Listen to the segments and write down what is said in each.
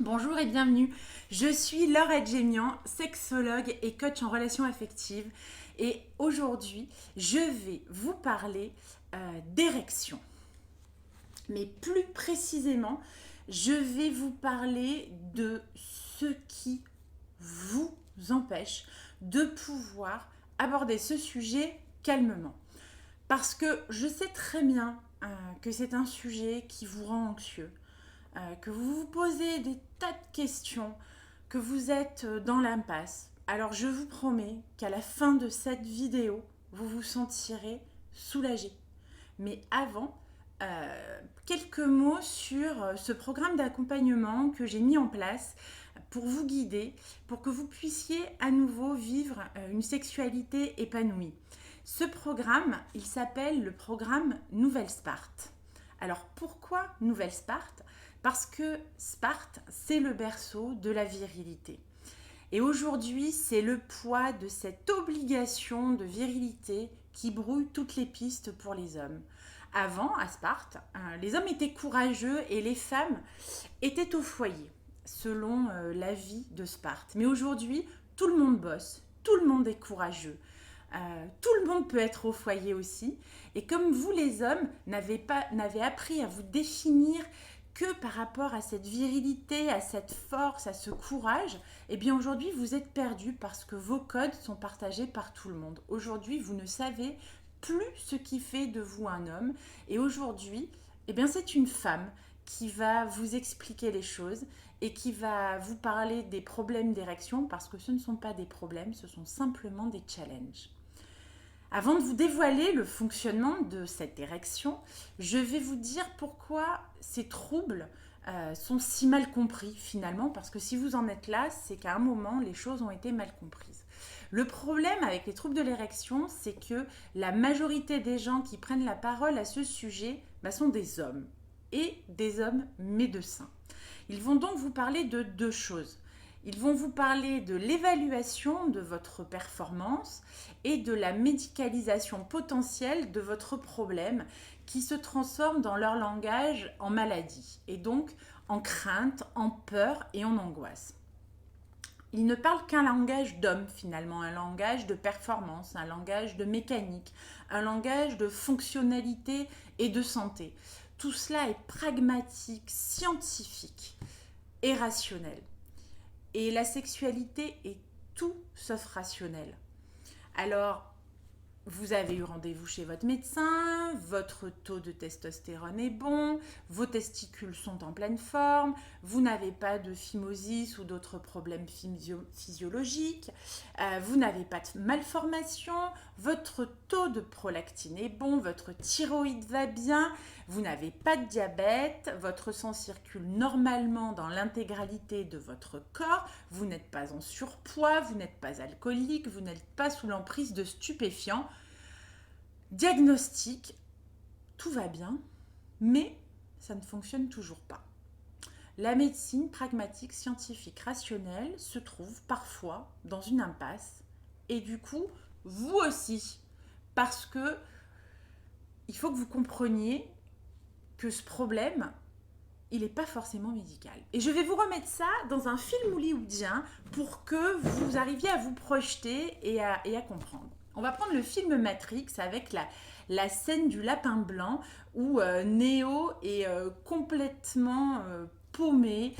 Bonjour et bienvenue. Je suis Laure Adjemian, sexologue et coach en relations affectives. Et aujourd'hui, je vais vous parler d'érection. Mais plus précisément, je vais vous parler de ce qui vous empêche de pouvoir aborder ce sujet calmement. Parce que je sais très bien que c'est un sujet qui vous rend anxieux, que vous vous posez des tas de questions, que vous êtes dans l'impasse. Alors je vous promets qu'à la fin de cette vidéo, vous vous sentirez soulagé. Mais avant, quelques mots sur ce programme d'accompagnement que j'ai mis en place pour vous guider, pour que vous puissiez à nouveau vivre une sexualité épanouie. Ce programme, il s'appelle le programme Nouvelle Sparte. Alors pourquoi Nouvelle Sparte? Parce que Sparte, c'est le berceau de la virilité. Et aujourd'hui, c'est le poids de cette obligation de virilité qui brouille toutes les pistes pour les hommes. Avant, à Sparte, les hommes étaient courageux et les femmes étaient au foyer, selon la vie de Sparte. Mais aujourd'hui, tout le monde bosse, tout le monde est courageux. Tout le monde peut être au foyer aussi. Et comme vous, les hommes, n'avez appris à vous définir que par rapport à cette virilité, à cette force, à ce courage, eh bien aujourd'hui, vous êtes perdus parce que vos codes sont partagés par tout le monde. Aujourd'hui, vous ne savez plus ce qui fait de vous un homme. Et aujourd'hui, eh bien, c'est une femme qui va vous expliquer les choses et qui va vous parler des problèmes d'érection parce que ce ne sont pas des problèmes, ce sont simplement des challenges. Avant de vous dévoiler le fonctionnement de cette érection, je vais vous dire pourquoi ces troubles sont si mal compris finalement, parce que si vous en êtes là, c'est qu'à un moment, les choses ont été mal comprises. Le problème avec les troubles de l'érection, c'est que la majorité des gens qui prennent la parole à ce sujet sont des hommes, et des hommes médecins. Ils vont donc vous parler de deux choses. Ils vont vous parler de l'évaluation de votre performance et de la médicalisation potentielle de votre problème qui se transforme dans leur langage en maladie et donc en crainte, en peur et en angoisse. Ils ne parlent qu'un langage d'homme finalement, un langage de performance, un langage de mécanique, un langage de fonctionnalité et de santé. Tout cela est pragmatique, scientifique et rationnel. Et la sexualité est tout sauf rationnelle. Alors, vous avez eu rendez-vous chez votre médecin, votre taux de testostérone est bon, vos testicules sont en pleine forme, vous n'avez pas de phimosis ou d'autres problèmes physiologiques, vous n'avez pas de malformation, votre taux de prolactine est bon, votre thyroïde va bien, vous n'avez pas de diabète, votre sang circule normalement dans l'intégralité de votre corps, vous n'êtes pas en surpoids, vous n'êtes pas alcoolique, vous n'êtes pas sous l'emprise de stupéfiants. Diagnostic, tout va bien, mais ça ne fonctionne toujours pas. La médecine pragmatique, scientifique, rationnelle se trouve parfois dans une impasse et du coup, vous aussi, parce que il faut que vous compreniez que ce problème, il n'est pas forcément médical. Et je vais vous remettre ça dans un film hollywoodien pour que vous arriviez à vous projeter et à comprendre. On va prendre le film Matrix avec la scène du lapin blanc où Neo est complètement paumé.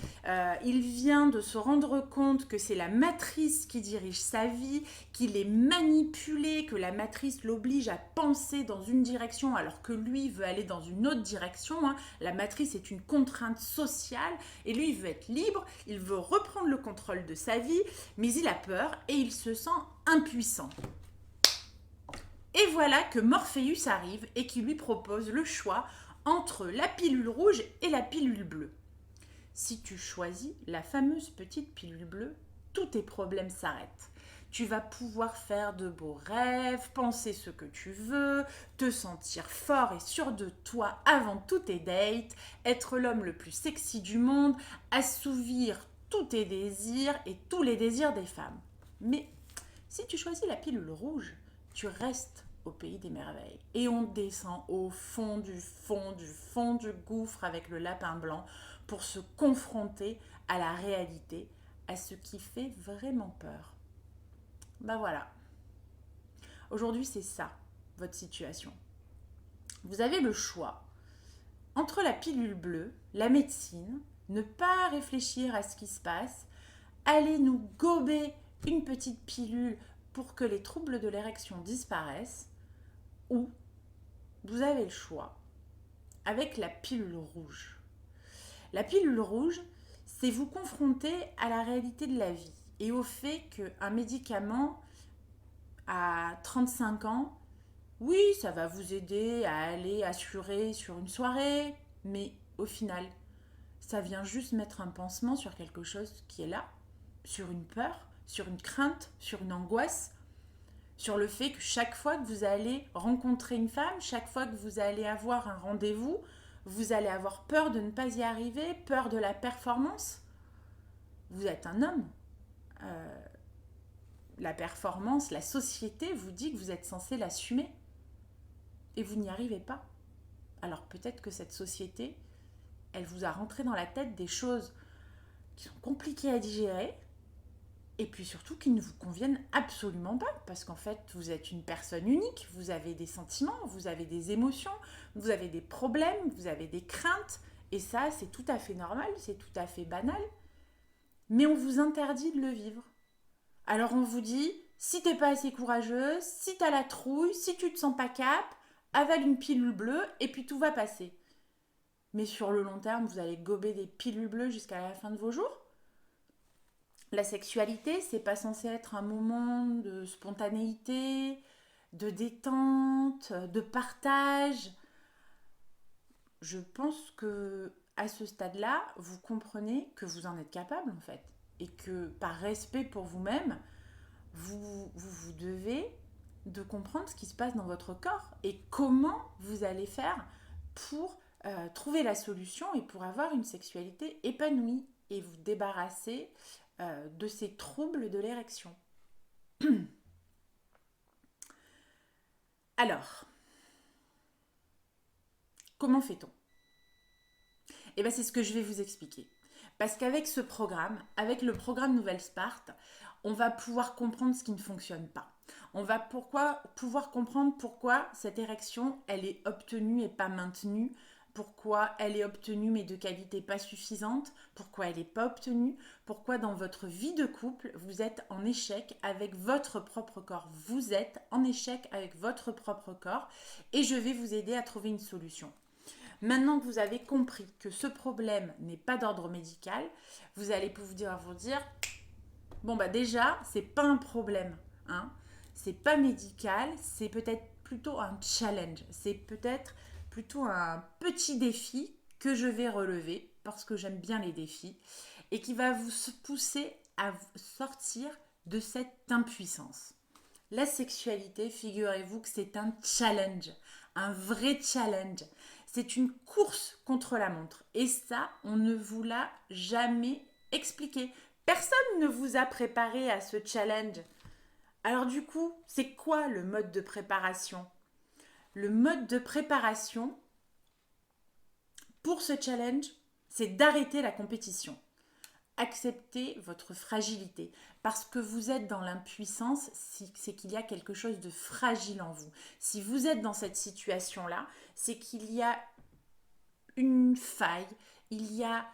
Il vient de se rendre compte que c'est la matrice qui dirige sa vie, qu'il est manipulé, que la matrice l'oblige à penser dans une direction alors que lui veut aller dans une autre direction. La matrice est une contrainte sociale et lui il veut être libre, il veut reprendre le contrôle de sa vie, mais il a peur et il se sent impuissant. Et voilà que Morpheus arrive et qui lui propose le choix entre la pilule rouge et la pilule bleue. Si tu choisis la fameuse petite pilule bleue, tous tes problèmes s'arrêtent. Tu vas pouvoir faire de beaux rêves, penser ce que tu veux, te sentir fort et sûr de toi avant tous tes dates, être l'homme le plus sexy du monde, assouvir tous tes désirs et tous les désirs des femmes. Mais si tu choisis la pilule rouge, tu restes au pays des merveilles. Et on descend au fond du gouffre avec le lapin blanc pour se confronter à la réalité, à ce qui fait vraiment peur. Ben voilà. Aujourd'hui, c'est ça, votre situation. Vous avez le choix entre la pilule bleue, la médecine, ne pas réfléchir à ce qui se passe, aller nous gober une petite pilule pour que les troubles de l'érection disparaissent, ou vous avez le choix avec la pilule rouge. La pilule rouge, c'est vous confronter à la réalité de la vie et au fait qu'un médicament à 35 ans, oui, ça va vous aider à aller assurer sur une soirée, mais au final, ça vient juste mettre un pansement sur quelque chose qui est là, sur une peur, sur une crainte, sur une angoisse, sur le fait que chaque fois que vous allez rencontrer une femme, chaque fois que vous allez avoir un rendez-vous, vous allez avoir peur de ne pas y arriver, peur de la performance. Vous êtes un homme. La performance, la société vous dit que vous êtes censé l'assumer. Et vous n'y arrivez pas. Alors peut-être que cette société, elle vous a rentré dans la tête des choses qui sont compliquées à digérer, et puis surtout qui ne vous conviennent absolument pas, parce qu'en fait, vous êtes une personne unique, vous avez des sentiments, vous avez des émotions, vous avez des problèmes, vous avez des craintes, et ça, c'est tout à fait normal, c'est tout à fait banal, mais on vous interdit de le vivre. Alors on vous dit, si t'es pas assez courageuse, si t'as la trouille, si tu te sens pas cap, avale une pilule bleue, et puis tout va passer. Mais sur le long terme, vous allez gober des pilules bleues jusqu'à la fin de vos jours. La sexualité, c'est pas censé être un moment de spontanéité, de détente, de partage. Je pense que à ce stade-là, vous comprenez que vous en êtes capable en fait, et que par respect pour vous-même, vous devez de comprendre ce qui se passe dans votre corps et comment vous allez faire pour trouver la solution et pour avoir une sexualité épanouie et vous débarrasser de ces troubles de l'érection. Alors, comment fait-on? Eh bien, c'est ce que je vais vous expliquer. Parce qu'avec ce programme, avec le programme Nouvelle Sparte, on va pouvoir comprendre ce qui ne fonctionne pas. On va pouvoir comprendre pourquoi cette érection, elle est obtenue et pas maintenue, pourquoi elle est obtenue mais de qualité pas suffisante, pourquoi elle n'est pas obtenue, pourquoi dans votre vie de couple, vous êtes en échec avec votre propre corps. Vous êtes en échec avec votre propre corps et je vais vous aider à trouver une solution. Maintenant que vous avez compris que ce problème n'est pas d'ordre médical, vous allez vous dire bon bah déjà, c'est pas un problème, hein. C'est pas médical, c'est peut-être plutôt un challenge, c'est peut-être plutôt un petit défi que je vais relever parce que j'aime bien les défis et qui va vous pousser à sortir de cette impuissance. La sexualité, figurez-vous que c'est un challenge, un vrai challenge. C'est une course contre la montre et ça, on ne vous l'a jamais expliqué. Personne ne vous a préparé à ce challenge. Alors du coup, c'est quoi le mode de préparation? Le mode de préparation pour ce challenge, c'est d'arrêter la compétition. Acceptez votre fragilité. Parce que vous êtes dans l'impuissance, c'est qu'il y a quelque chose de fragile en vous. Si vous êtes dans cette situation-là, c'est qu'il y a une faille, il y a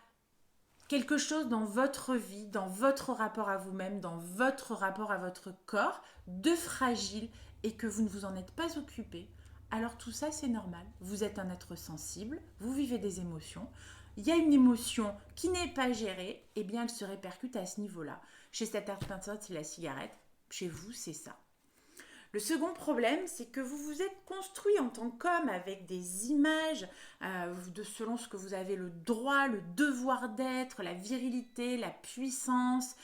quelque chose dans votre vie, dans votre rapport à vous-même, dans votre rapport à votre corps, de fragile et que vous ne vous en êtes pas occupé. Alors tout ça, c'est normal. Vous êtes un être sensible, vous vivez des émotions. Il y a une émotion qui n'est pas gérée, eh bien elle se répercute à ce niveau-là. Chez cette personne, c'est la cigarette. Chez vous, c'est ça. Le second problème, c'est que vous vous êtes construit en tant qu'homme avec des images selon ce que vous avez le droit, le devoir d'être, la virilité, la puissance.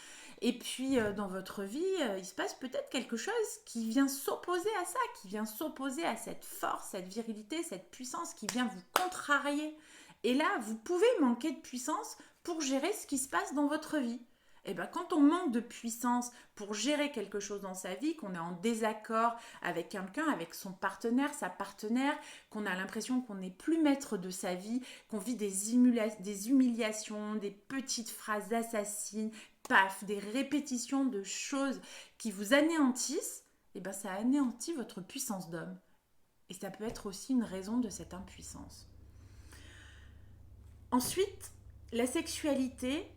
Et puis dans votre vie, il se passe peut-être quelque chose qui vient s'opposer à ça, qui vient s'opposer à cette force, cette virilité, cette puissance qui vient vous contrarier. Et là, vous pouvez manquer de puissance pour gérer ce qui se passe dans votre vie. Eh ben, quand on manque de puissance pour gérer quelque chose dans sa vie, qu'on est en désaccord avec quelqu'un, avec son partenaire, sa partenaire, qu'on a l'impression qu'on n'est plus maître de sa vie, qu'on vit des humiliations, des petites phrases assassines, paf, des répétitions de choses qui vous anéantissent, eh ben, ça anéantit votre puissance d'homme. Et ça peut être aussi une raison de cette impuissance. Ensuite, la sexualité,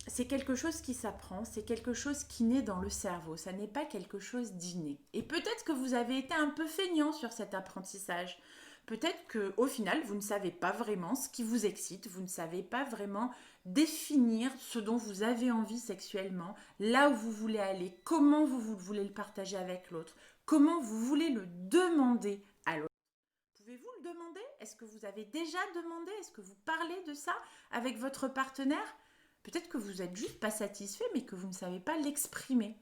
c'est quelque chose qui s'apprend, c'est quelque chose qui naît dans le cerveau, ça n'est pas quelque chose d'inné. Et peut-être que vous avez été un peu feignant sur cet apprentissage. Peut-être qu'au final, vous ne savez pas vraiment ce qui vous excite, vous ne savez pas vraiment définir ce dont vous avez envie sexuellement, là où vous voulez aller, comment vous voulez le partager avec l'autre, comment vous voulez le demander à l'autre. Pouvez-vous le demander? Est-ce que vous avez déjà demandé? Est-ce que vous parlez de ça avec votre partenaire? Peut-être que vous n'êtes juste pas satisfait, mais que vous ne savez pas l'exprimer.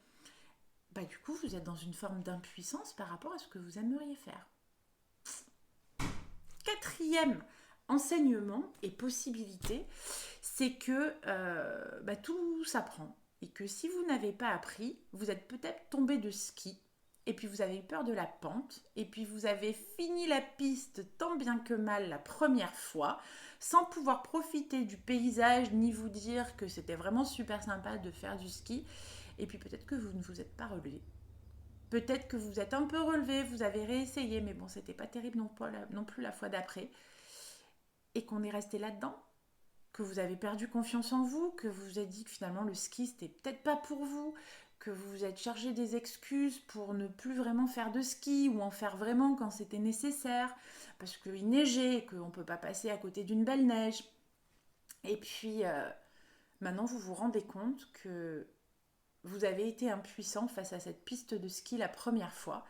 Du coup, vous êtes dans une forme d'impuissance par rapport à ce que vous aimeriez faire. Quatrième enseignement et possibilité, c'est que tout s'apprend. Et que si vous n'avez pas appris, vous êtes peut-être tombé de ski, et puis vous avez eu peur de la pente, et puis vous avez fini la piste tant bien que mal la première fois, sans pouvoir profiter du paysage, ni vous dire que c'était vraiment super sympa de faire du ski. Et puis peut-être que vous ne vous êtes pas relevé. Peut-être que vous êtes un peu relevé, vous avez réessayé, mais bon, c'était pas terrible non plus la fois d'après. Et qu'on est resté là-dedans, que vous avez perdu confiance en vous, que vous vous êtes dit que finalement le ski, c'était peut-être pas pour vous, que vous vous êtes cherché des excuses pour ne plus vraiment faire de ski ou en faire vraiment quand c'était nécessaire, parce qu'il neigeait et qu'on ne peut pas passer à côté d'une belle neige. Et puis, maintenant, vous vous rendez compte que vous avez été impuissant face à cette piste de ski la première fois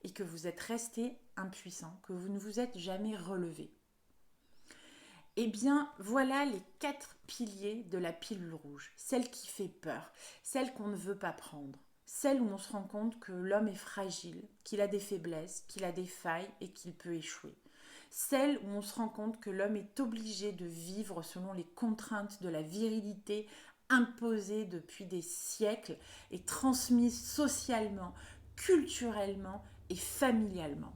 et que vous êtes resté impuissant, que vous ne vous êtes jamais relevé. Eh bien, voilà les 4 piliers de la pilule rouge. Celle qui fait peur, celle qu'on ne veut pas prendre, celle où on se rend compte que l'homme est fragile, qu'il a des faiblesses, qu'il a des failles et qu'il peut échouer. Celle où on se rend compte que l'homme est obligé de vivre selon les contraintes de la virilité imposées depuis des siècles et transmises socialement, culturellement et familialement.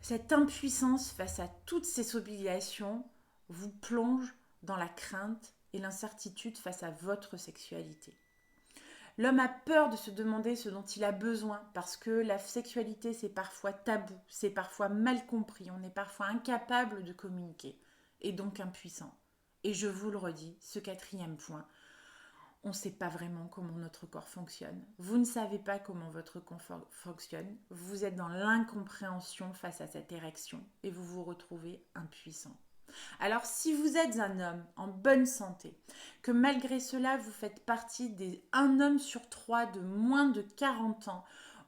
Cette impuissance face à toutes ces obligations vous plonge dans la crainte et l'incertitude face à votre sexualité. L'homme a peur de se demander ce dont il a besoin parce que la sexualité c'est parfois tabou, c'est parfois mal compris, on est parfois incapable de communiquer et donc impuissant. Et je vous le redis, ce 4e point, on ne sait pas vraiment comment notre corps fonctionne. Vous ne savez pas comment votre corps fonctionne. Vous êtes dans l'incompréhension face à cette érection et vous vous retrouvez impuissant. Alors si vous êtes un homme en bonne santé, que malgré cela vous faites partie des 1 homme sur 3 de moins de 40 ans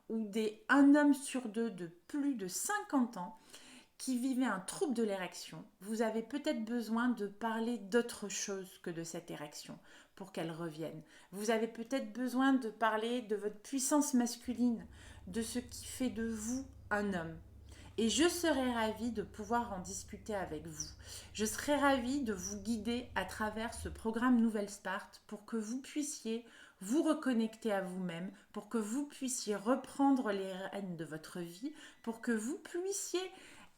ou des 1 homme sur 2 de plus de 50 ans qui vivez un trouble de l'érection, vous avez peut-être besoin de parler d'autre chose que de cette érection pour qu'elle revienne. Vous avez peut-être besoin de parler de votre puissance masculine, de ce qui fait de vous un homme. Et je serais ravie de pouvoir en discuter avec vous. Je serais ravie de vous guider à travers ce programme Nouvelle Sparte pour que vous puissiez vous reconnecter à vous-même, pour que vous puissiez reprendre les rênes de votre vie, pour que vous puissiez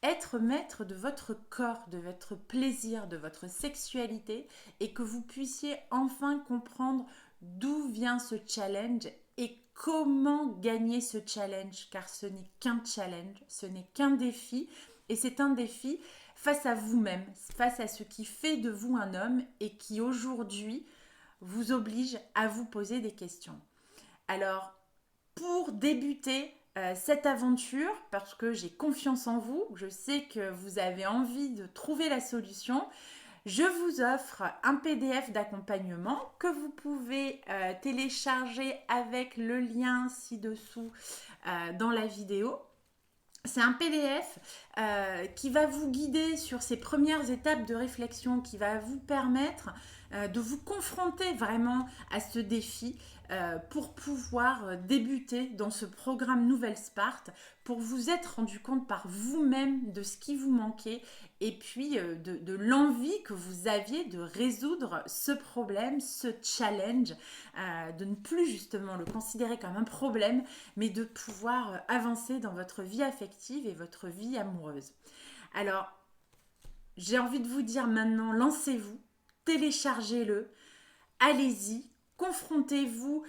être maître de votre corps, de votre plaisir, de votre sexualité et que vous puissiez enfin comprendre d'où vient ce challenge et comment gagner ce challenge, car ce n'est qu'un challenge, ce n'est qu'un défi et c'est un défi face à vous-même, face à ce qui fait de vous un homme et qui aujourd'hui vous oblige à vous poser des questions. Alors, pour débuter cette aventure, parce que j'ai confiance en vous, je sais que vous avez envie de trouver la solution, je vous offre un PDF d'accompagnement que vous pouvez télécharger avec le lien ci-dessous dans la vidéo. C'est un PDF qui va vous guider sur ces premières étapes de réflexion, qui va vous permettre de vous confronter vraiment à ce défi, pour pouvoir débuter dans ce programme Nouvelle Sparte, pour vous être rendu compte par vous-même de ce qui vous manquait et puis de l'envie que vous aviez de résoudre ce problème, ce challenge, de ne plus justement le considérer comme un problème, mais de pouvoir avancer dans votre vie affective et votre vie amoureuse. Alors, j'ai envie de vous dire maintenant, lancez-vous, téléchargez-le, allez-y, confrontez-vous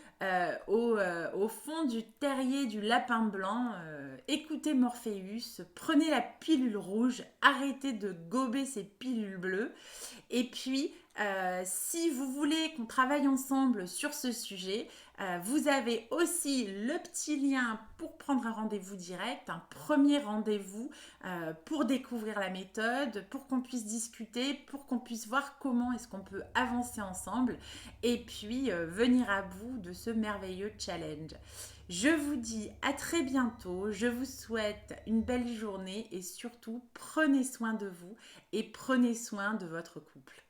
au fond du terrier du lapin blanc, écoutez Morpheus, prenez la pilule rouge, arrêtez de gober ces pilules bleues. Et puis, si vous voulez qu'on travaille ensemble sur ce sujet, vous avez aussi le petit lien pour prendre un rendez-vous direct, un premier rendez-vous pour découvrir la méthode, pour qu'on puisse discuter, pour qu'on puisse voir comment est-ce qu'on peut avancer ensemble et puis venir à bout de ce merveilleux challenge. Je vous dis à très bientôt, je vous souhaite une belle journée et surtout prenez soin de vous et prenez soin de votre couple.